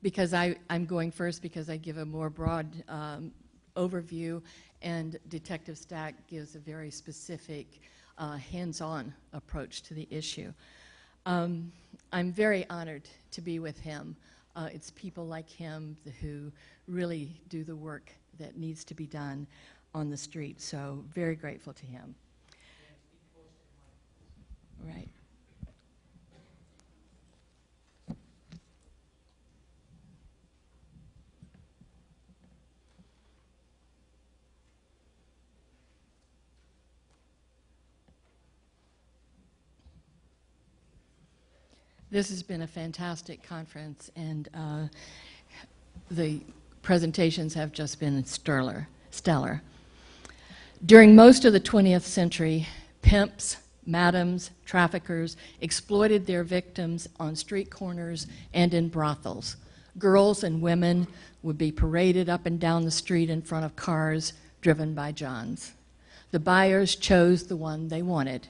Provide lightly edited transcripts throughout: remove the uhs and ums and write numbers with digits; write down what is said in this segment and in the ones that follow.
because I'm going first because I give a more broad overview, and Detective Stack gives a very specific hands-on approach to the issue. I'm very honored to be with him. It's people like him who really do the work that needs to be done on the street, so very grateful to him. Right. This has been a fantastic conference, and the presentations have just been stellar. During most of the 20th century, pimps, madams, traffickers exploited their victims on street corners and in brothels. Girls and women would be paraded up and down the street in front of cars driven by Johns. The buyers chose the one they wanted.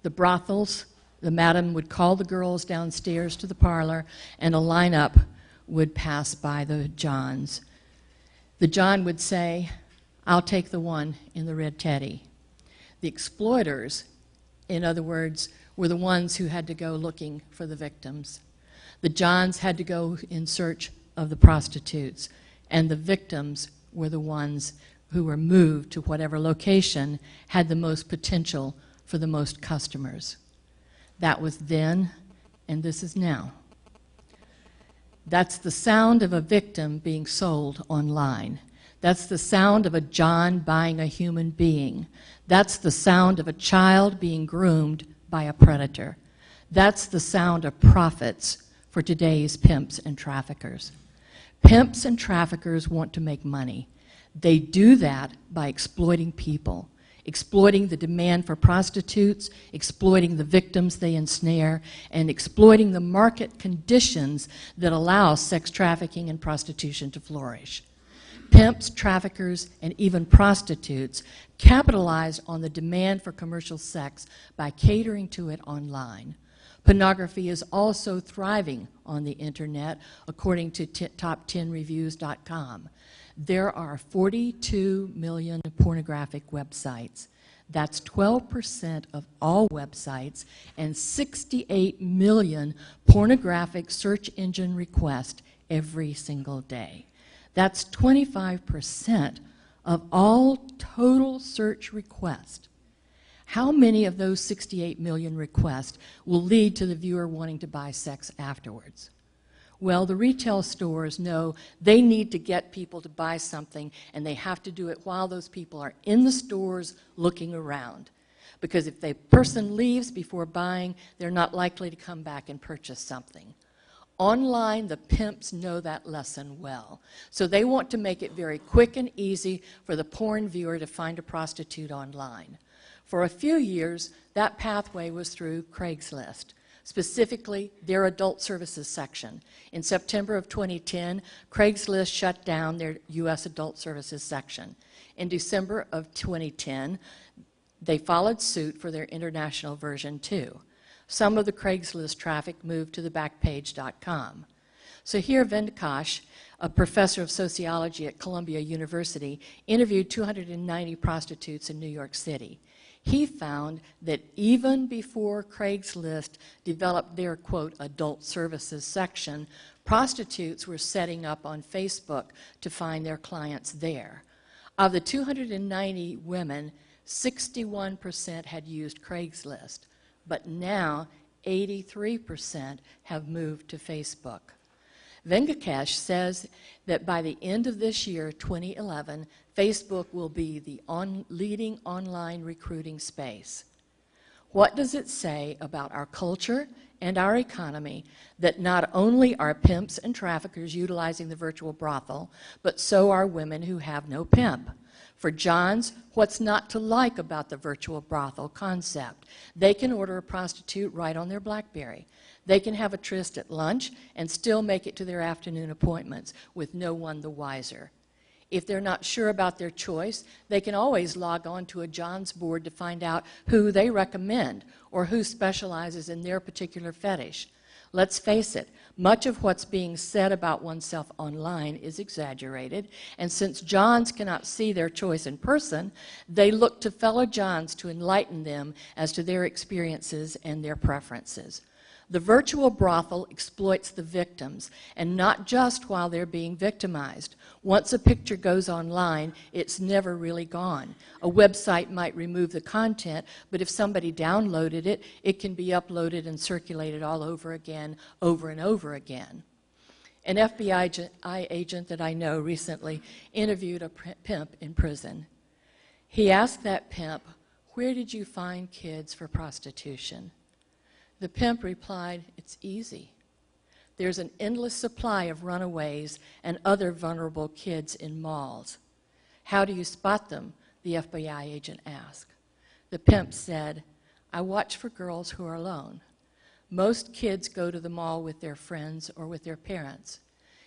The brothels, the madam would call the girls downstairs to the parlor, and a lineup would pass by the Johns. The John would say, "I'll take the one in the red teddy." The exploiters, in other words, were the ones who had to go looking for the victims. The Johns had to go in search of the prostitutes, and the victims were the ones who were moved to whatever location had the most potential for the most customers. That was then, and this is now. That's the sound of a victim being sold online. That's the sound of a John buying a human being. That's the sound of a child being groomed by a predator. That's the sound of profits for today's pimps and traffickers. Pimps and traffickers want to make money. They do that by exploiting people, exploiting the demand for prostitutes, exploiting the victims they ensnare, and exploiting the market conditions that allow sex trafficking and prostitution to flourish. Pimps, traffickers, and even prostitutes capitalize on the demand for commercial sex by catering to it online. Pornography is also thriving on the internet, according to top10reviews.com. There are 42 million pornographic websites. That's 12% of all websites, and 68 million pornographic search engine requests every single day. That's 25% of all total search requests. How many of those 68 million requests will lead to the viewer wanting to buy sex afterwards? Well, the retail stores know they need to get people to buy something, and they have to do it while those people are in the stores looking around. Because if the person leaves before buying, they're not likely to come back and purchase something. Online, the pimps know that lesson well. So they want to make it very quick and easy for the porn viewer to find a prostitute online. For a few years, that pathway was through Craigslist, specifically their adult services section. In September of 2010, Craigslist shut down their U.S. adult services section. In December of 2010, they followed suit for their international version too. Some of the Craigslist traffic moved to the Backpage.com. So here Venkatesh, a professor of sociology at Columbia University, interviewed 290 prostitutes in New York City. He found that even before Craigslist developed their, quote, adult services section, prostitutes were setting up on Facebook to find their clients there. Of the 290 women, 61% had used Craigslist, but now 83% have moved to Facebook. Venkatesh says that by the end of this year, 2011, Facebook will be the leading online recruiting space. What does it say about our culture and our economy that not only are pimps and traffickers utilizing the virtual brothel, but so are women who have no pimp? For Johns, what's not to like about the virtual brothel concept? They can order a prostitute right on their BlackBerry. They can have a tryst at lunch and still make it to their afternoon appointments with no one the wiser. If they're not sure about their choice, they can always log on to a John's board to find out who they recommend or who specializes in their particular fetish. Let's face it, much of what's being said about oneself online is exaggerated, and since Johns cannot see their choice in person, they look to fellow Johns to enlighten them as to their experiences and their preferences. The virtual brothel exploits the victims, and not just while they're being victimized. Once a picture goes online, it's never really gone. A website might remove the content, but if somebody downloaded it, it can be uploaded and circulated all over again, over and over again. An FBI agent that I know recently interviewed a pimp in prison. He asked that pimp, "Where did you find kids for prostitution?" The pimp replied, "It's easy. There's an endless supply of runaways and other vulnerable kids in malls." "How do you spot them?" the FBI agent asked. The pimp said, "I watch for girls who are alone. Most kids go to the mall with their friends or with their parents.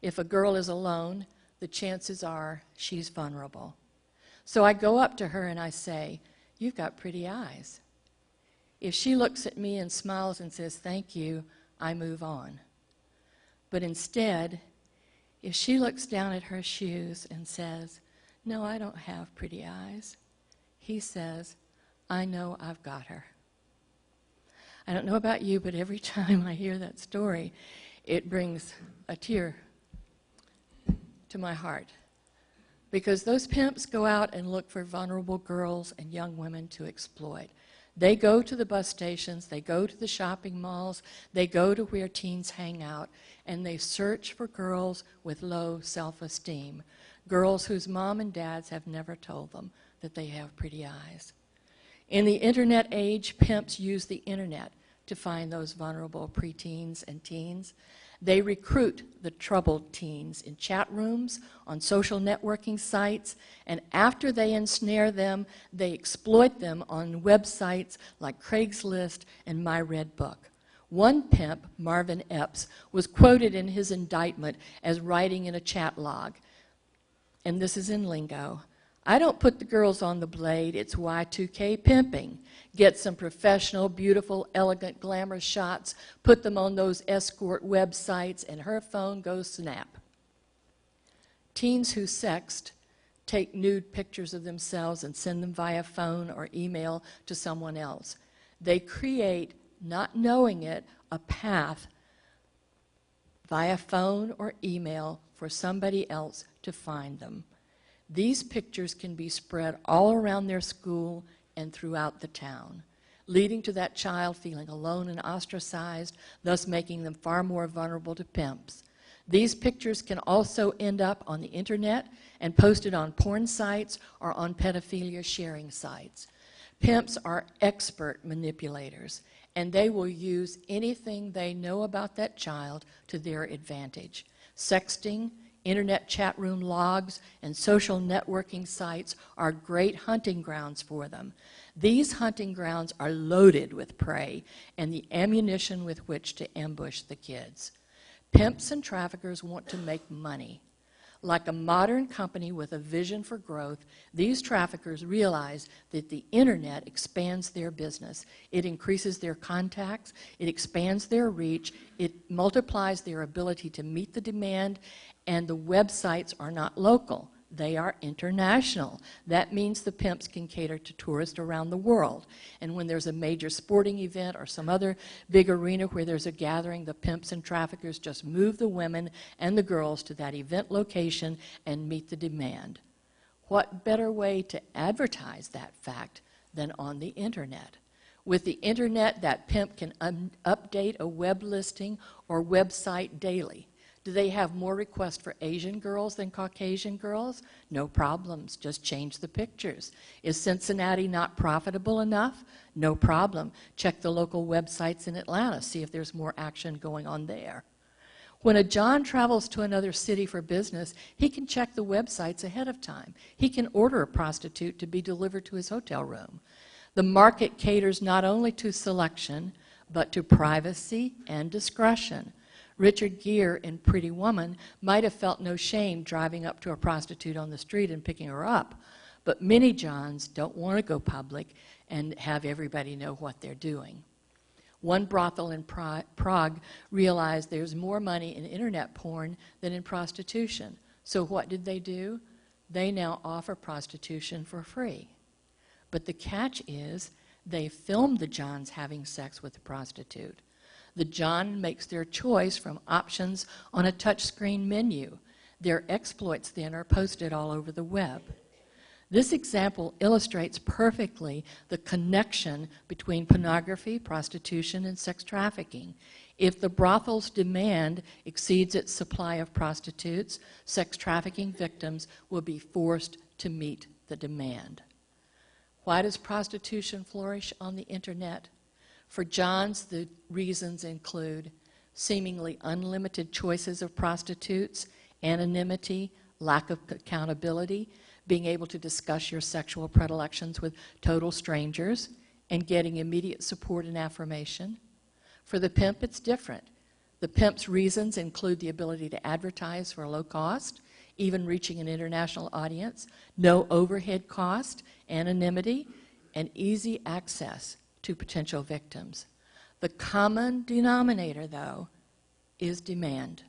If a girl is alone, the chances are she's vulnerable. So I go up to her and I say, 'You've got pretty eyes.' If she looks at me and smiles and says, 'Thank you,' I move on. But instead, if she looks down at her shoes and says, 'No, I don't have pretty eyes,' he says, 'I know I've got her.'" I don't know about you, but every time I hear that story, it brings a tear to my heart. Because those pimps go out and look for vulnerable girls and young women to exploit. They go to the bus stations, they go to the shopping malls, they go to where teens hang out, and they search for girls with low self-esteem, girls whose mom and dads have never told them that they have pretty eyes. In the internet age, pimps use the internet to find those vulnerable preteens and teens. They recruit the troubled teens in chat rooms, on social networking sites, and after they ensnare them, they exploit them on websites like Craigslist and My Red Book. One pimp, Marvin Epps, was quoted in his indictment as writing in a chat log, and this is in lingo, "I don't put the girls on the blade, it's Y2K pimping. Get some professional, beautiful, elegant, glamorous shots, put them on those escort websites, and her phone goes snap." Teens who sext take nude pictures of themselves and send them via phone or email to someone else. They create, not knowing it, a path via phone or email for somebody else to find them. These pictures can be spread all around their school and throughout the town, leading to that child feeling alone and ostracized, thus making them far more vulnerable to pimps. These pictures can also end up on the internet and posted on porn sites or on pedophilia sharing sites. Pimps are expert manipulators, and they will use anything they know about that child to their advantage. Sexting, internet chat room logs, and social networking sites are great hunting grounds for them. These hunting grounds are loaded with prey and the ammunition with which to ambush the kids. Pimps and traffickers want to make money. Like a modern company with a vision for growth, these traffickers realize that the internet expands their business. It increases their contacts, it expands their reach, it multiplies their ability to meet the demand, and the websites are not local. They are international. That means the pimps can cater to tourists around the world. And when there's a major sporting event or some other big arena where there's a gathering, the pimps and traffickers just move the women and the girls to that event location and meet the demand. What better way to advertise that fact than on the internet? With the internet, that pimp can update a web listing or website daily. Do they have more requests for Asian girls than Caucasian girls? No problems, just change the pictures. Is Cincinnati not profitable enough? No problem. Check the local websites in Atlanta, see if there's more action going on there. When a John travels to another city for business, he can check the websites ahead of time. He can order a prostitute to be delivered to his hotel room. The market caters not only to selection, but to privacy and discretion. Richard Gere in Pretty Woman might have felt no shame driving up to a prostitute on the street and picking her up, but many Johns don't want to go public and have everybody know what they're doing. One brothel in Prague realized there's more money in internet porn than in prostitution. So what did they do? They now offer prostitution for free. But the catch is they filmed the Johns having sex with the prostitute. The John makes their choice from options on a touchscreen menu. Their exploits then are posted all over the web. This example illustrates perfectly the connection between pornography, prostitution, and sex trafficking. If the brothel's demand exceeds its supply of prostitutes, sex trafficking victims will be forced to meet the demand. Why does prostitution flourish on the internet? For Johns, the reasons include seemingly unlimited choices of prostitutes, anonymity, lack of accountability, being able to discuss your sexual predilections with total strangers, and getting immediate support and affirmation. For the pimp, it's different. The pimp's reasons include the ability to advertise for a low cost, even reaching an international audience, no overhead cost, anonymity, and easy access to potential victims. The common denominator, though, is demand.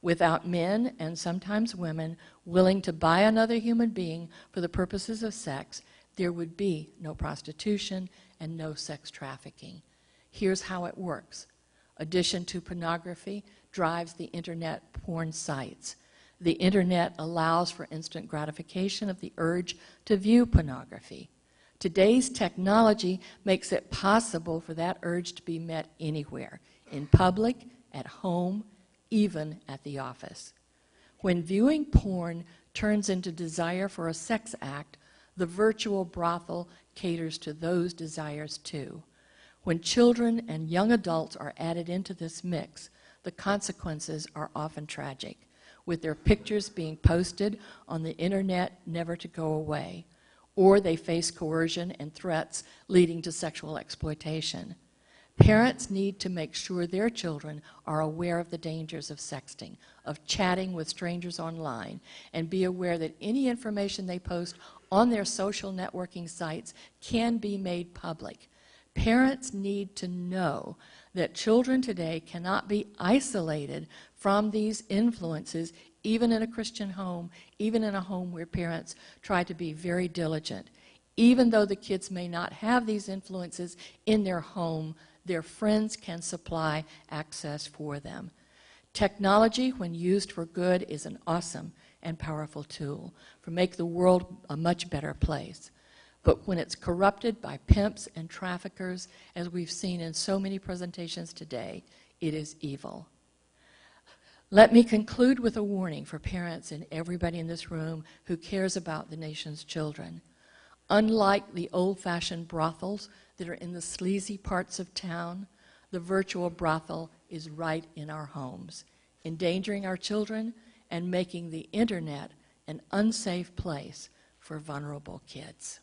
Without men, and sometimes women, willing to buy another human being for the purposes of sex, there would be no prostitution and no sex trafficking. Here's how it works. Addition to pornography drives the internet porn sites. The internet allows for instant gratification of the urge to view pornography. Today's technology makes it possible for that urge to be met anywhere, in public, at home, even at the office. When viewing porn turns into desire for a sex act, the virtual brothel caters to those desires too. When children and young adults are added into this mix, the consequences are often tragic, with their pictures being posted on the internet never to go away, or they face coercion and threats leading to sexual exploitation. Parents need to make sure their children are aware of the dangers of sexting, of chatting with strangers online, and be aware that any information they post on their social networking sites can be made public. Parents need to know that children today cannot be isolated from these influences, even in a Christian home, even in a home where parents try to be very diligent. Even though the kids may not have these influences in their home, their friends can supply access for them. Technology, when used for good, is an awesome and powerful tool for make the world a much better place. But when it's corrupted by pimps and traffickers, as we've seen in so many presentations today, it is evil. Let me conclude with a warning for parents and everybody in this room who cares about the nation's children. Unlike the old-fashioned brothels that are in the sleazy parts of town, the virtual brothel is right in our homes, endangering our children and making the internet an unsafe place for vulnerable kids.